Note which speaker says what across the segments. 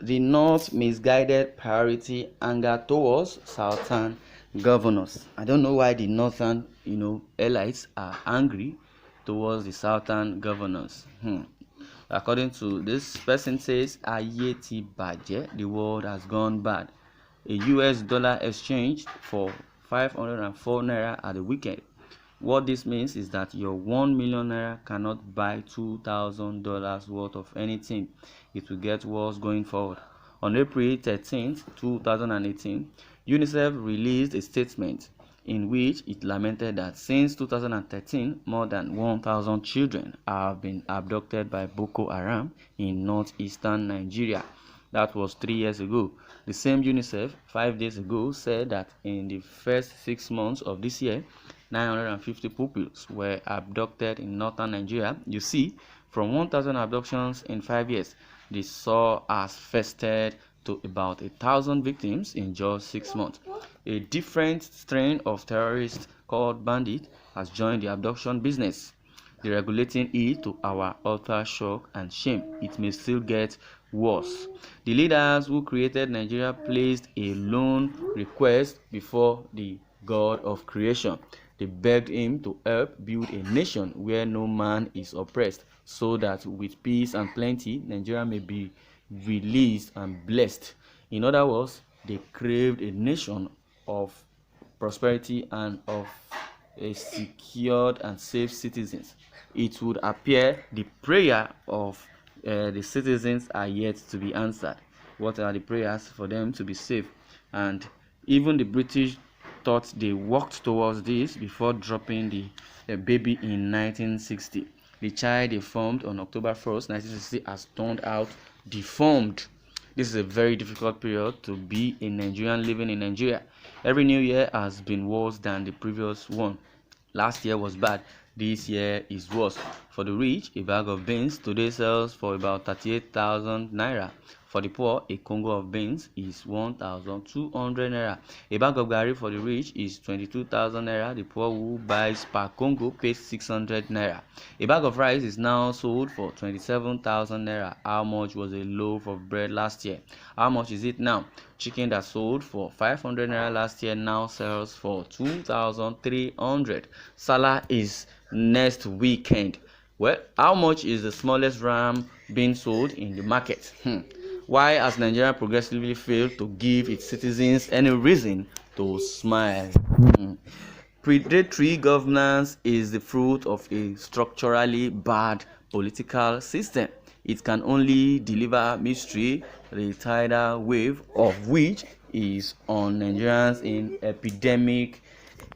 Speaker 1: The North misguided priority anger towards Southern governors. I don't know why the Northern, elites are angry towards the Southern governors. According to this person says, Ayé ti bàjẹ́, the world has gone bad. A US dollar exchanged for 504 naira at the weekend. What this means is that your 1 million naira cannot buy $2,000 worth of anything. It will get worse going forward. On April 13, 2018, UNICEF released a statement in which it lamented that since 2013, more than 1,000 children have been abducted by Boko Haram in northeastern Nigeria. That was 3 years ago. The same UNICEF 5 days ago said that in the first 6 months of this year, 950 pupils were abducted in northern Nigeria. You see, from 1,000 abductions in 5 years, the SAW has festered to about 1,000 victims in just 6 months. A different strain of terrorists called Bandit has joined the abduction business, deregulating it to our utter shock and shame. It may still get worse. The leaders who created Nigeria placed a lone request before the God of creation. They begged him to help build a nation where no man is oppressed, so that with peace and plenty, Nigeria may be released and blessed. In other words, they craved a nation of prosperity and of a secured and safe citizens. It would appear the prayer of the citizens are yet to be answered. What are the prayers for them to be safe? And even the British thought they worked towards this before dropping the baby in 1960. The child they formed on October 1st, 1960 has turned out deformed. This is a very difficult period to be a Nigerian living in Nigeria. Every new year has been worse than the previous one. Last year was bad. This year is worse. For the rich, a bag of beans today sells for about 38,000 naira. For the poor, a Congo of beans is 1,200 naira. A bag of garri for the rich is 22,000 naira. The poor who buys per Congo pays 600 naira. A bag of rice is now sold for 27,000 naira. How much was a loaf of bread last year? How much is it now? Chicken that sold for 500 naira last year now sells for 2,300. Salah is next weekend. Well, how much is the smallest ram being sold in the market? Why has Nigeria progressively failed to give its citizens any reason to smile? Predatory governance is the fruit of a structurally bad political system. It can only deliver mystery, the tidal wave of which is on Nigerians in epidemic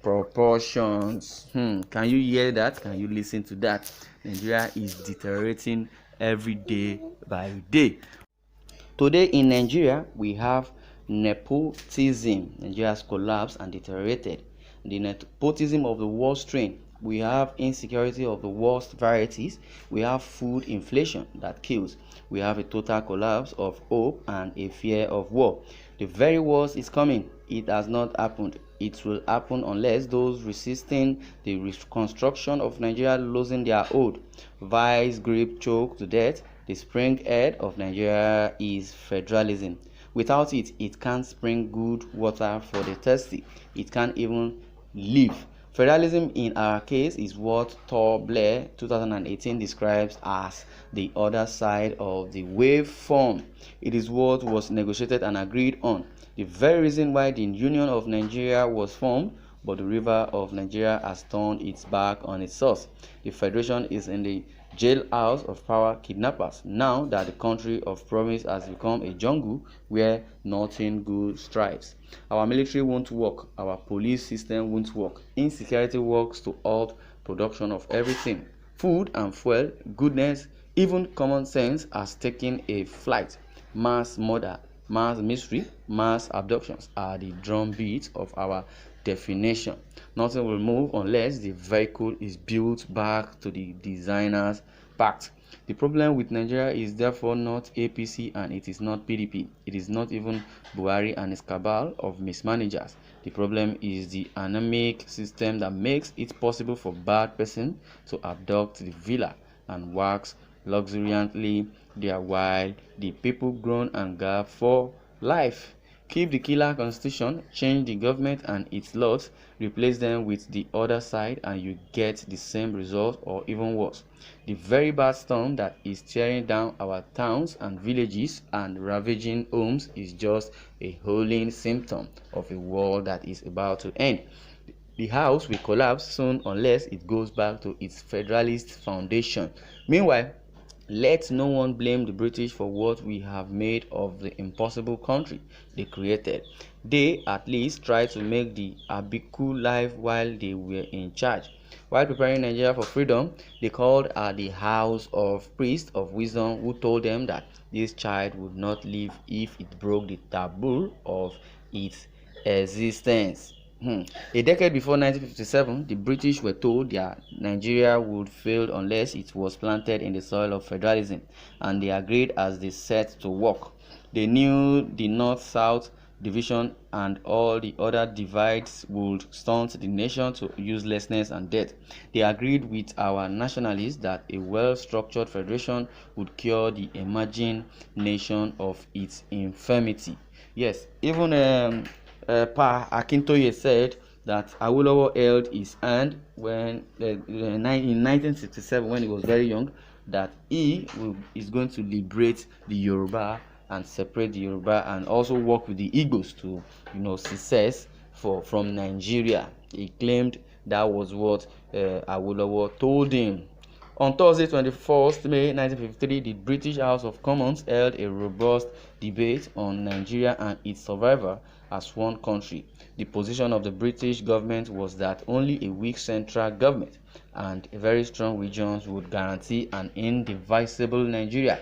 Speaker 1: proportions. Can you hear that? Can you listen to that? Nigeria is deteriorating every day by day. Today in Nigeria, we have nepotism. Nigeria has collapsed and deteriorated. The nepotism of the worst strain. We have insecurity of the worst varieties. We have food inflation that kills. We have a total collapse of hope and a fear of war. The very worst is coming. It has not happened. It will happen unless those resisting the reconstruction of Nigeria losing their hold. Vice grip choke to death. The springhead of Nigeria is federalism. Without it, it can't spring good water for the thirsty. It can't even live. Federalism in our case is what Thor Blair 2018 describes as the other side of the waveform. It is what was negotiated and agreed on. The very reason why the Union of Nigeria was formed, but the river of Nigeria has turned its back on its source. The federation is in the jailhouse of power kidnappers now that the country of promise has become a jungle where nothing good strives. Our military won't work, our police system won't work. Insecurity works to halt production of everything. Food and fuel, goodness, even common sense has taken a flight. Mass murder, mass mystery, mass abductions are the drumbeats of our definition. Nothing will move unless the vehicle is built back to the designer's pact. The problem with Nigeria is therefore not APC and it is not PDP. It is not even Buhari and his cabal of mismanagers. The problem is the anemic system that makes it possible for bad person to abduct the villa and wax luxuriantly there while the people groan and gap for life. Keep the killer constitution, change the government and its laws, replace them with the other side, and you get the same result or even worse. The very bad storm that is tearing down our towns and villages and ravaging homes is just a howling symptom of a world that is about to end. The house will collapse soon unless it goes back to its federalist foundation. Meanwhile, let no one blame the British for what we have made of the impossible country they created. They at least tried to make the Abiku live while they were in charge. While preparing Nigeria for freedom, they called at the house of priests of wisdom who told them that this child would not live if it broke the taboo of its existence. A decade before 1957, the British were told that Nigeria would fail unless it was planted in the soil of federalism, and they agreed as they set to work. They knew the North-South division and all the other divides would stunt the nation to uselessness and death. They agreed with our nationalists that a well-structured federation would cure the emerging nation of its infirmity. Yes, even Pa Akintoye said that Awolowo held his hand when in 1967, when he was very young, that is going to liberate the Yoruba and separate the Yoruba and also work with the Igbos to secess from Nigeria. He claimed that was what Awolowo told him. On Thursday, 21st May 1953, the British House of Commons held a robust debate on Nigeria and its survival as one country. The position of the British government was that only a weak central government and very strong regions would guarantee an indivisible Nigeria.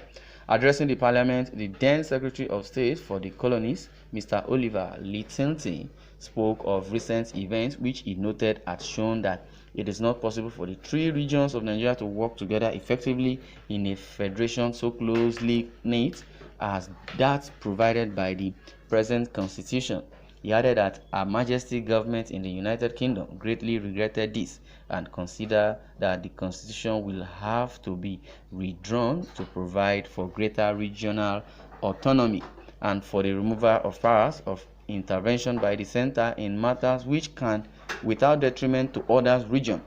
Speaker 1: Addressing the parliament, the then Secretary of State for the Colonies, Mr. Oliver Lyttelton, spoke of recent events which he noted had shown that it is not possible for the three regions of Nigeria to work together effectively in a federation so closely knit as that provided by the present constitution. He added that Her Majesty's government in the United Kingdom greatly regretted this and considered that the constitution will have to be redrawn to provide for greater regional autonomy and for the removal of powers of intervention by the center in matters which can, without detriment to other regions,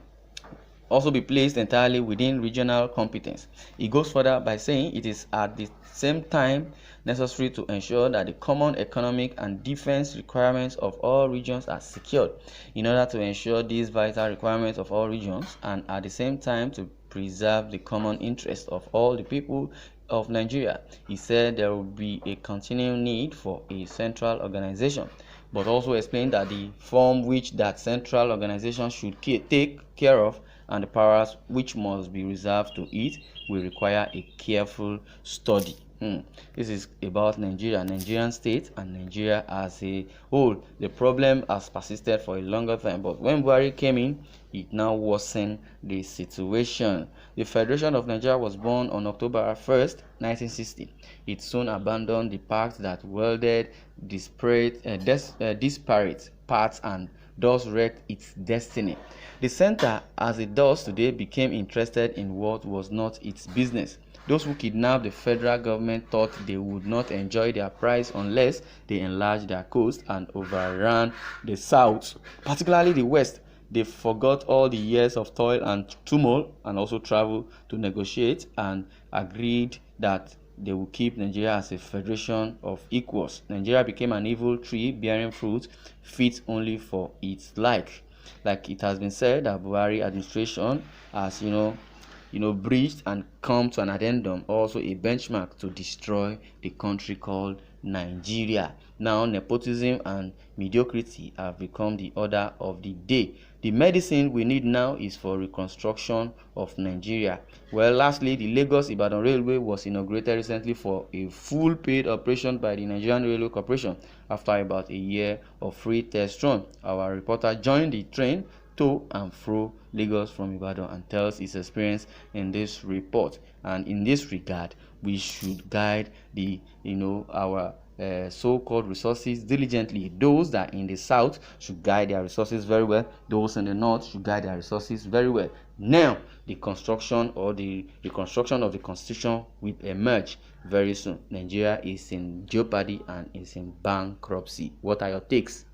Speaker 1: also be placed entirely within regional competence. He goes further by saying it is at the same time necessary to ensure that the common economic and defense requirements of all regions are secured. In order to ensure these vital requirements of all regions and at the same time to preserve the common interest of all the people of Nigeria, he said there will be a continuing need for a central organization, but also explained that the form which that central organization should take care of and the powers which must be reserved to it will require a careful study. This is about Nigeria, Nigerian state, and Nigeria as a whole. The problem has persisted for a longer time, but when Buhari came in, it now worsened the situation. The Federation of Nigeria was born on October 1st, 1960. It soon abandoned the pact that welded disparate parts and thus wrecked its destiny. The center, as it does today, became interested in what was not its business. Those who kidnapped the federal government thought they would not enjoy their prize unless they enlarged their coast and overran the south, particularly the west. They forgot all the years of toil and turmoil and also travel to negotiate and agreed that they will keep Nigeria as a federation of equals. Nigeria became an evil tree bearing fruit fit only for its like. Like it has been said that Buhari administration has, breached and come to an addendum, also a benchmark to destroy the country called Nigeria. Now, nepotism and mediocrity have become the order of the day. The medicine we need now is for reconstruction of Nigeria. Well, lastly, the Lagos-Ibadan Railway was inaugurated recently for a full paid operation by the Nigerian Railway Corporation after about a year of free test run. Our reporter joined the train to and fro Lagos from Ibadan and tells his experience in this report. And in this regard, we should guide the our so-called resources diligently. Those that are in the south should guide their resources very well. Those in the north should guide their resources very well. Now, the construction or the reconstruction of the constitution will emerge very soon. Nigeria is in jeopardy and is in bankruptcy. What are your takes?